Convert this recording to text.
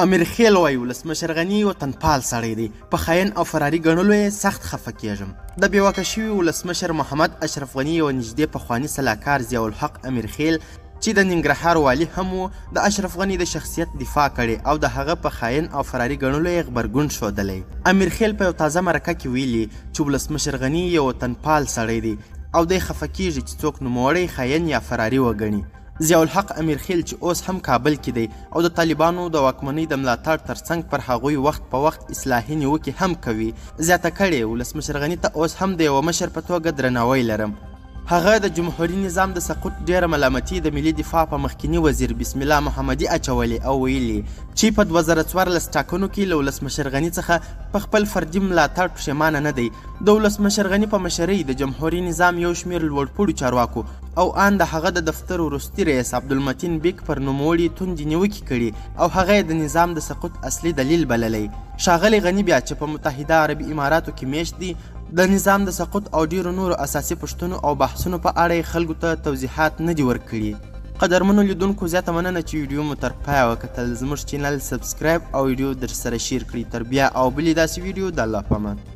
امیر خیل وایي ولسمشر غني وطنپال سړی دی، په خاین او فراري ګڼلو یې سخت خفه کیږم. د بېواکه شوي ولسمشر محمد اشرف غني یوه نږدې پخواني سلاکار ضیاءالحق امیر خیل چې د ننګرهار والي هم و، د اشرف غني د شخصیت دفاع کړې او د هغه په خاین او فراري ګڼلو یې غبرګون ښودلی. امیر خیل په یو تازه مرکه کې ویلي چې ولسمشر غني یو وطنپال سړی دی او دی خفه کیږي چې څوک نوموړی خاین یا فراري وګڼي. ضیاءالحق امیر خیل چې اوس هم کابل کې دی او د طالبانو د واکمنۍ د ملاتړ ترڅنګ پر هغوی وخت په وخت اصلاحي نیوکې هم کوي، زیاته کړې ولسمشر غني ته اوس هم د یوه مشر په توګه درناوی لرم. هغه د جمهوري نظام د سقوط ډیره ملامتي د ملي دفاع په مخکینی وزیر بسم الله محمدي اچولې او ویلي چې په 2014 ټاکنو کې له ولسمشر غني څخه په خپل فردي ملاتړ پښیمانه نه دی. د ولسمشر غني په مشرۍ د جمهوري نظام یو شمېر لوړپوړو چارواکو او ان د هغه د دفتر وروستي رئیس عبدالمتین بیک پر نوموړي توندې نیوکې کړي او هغه یې د نظام د سقوط اصلي دلیل بللی. ښاغلی غني بیا چې په متحده عربي اماراتو کې میشت دی، د نظام د سقوط او ډیرو نورو اساسي پوښتنو او بحثونو په اړه یې خلکو ته توضیحات نه دي ورکړي. قدرمنو لیدونکو زیاته مننه چې ویډیو مو تر پایه وکتل. زموږ چینل سبسکرایب او ویډیو در سره شیر کړئ. تر بیا او بلې داسې ویډیو د الله په امان.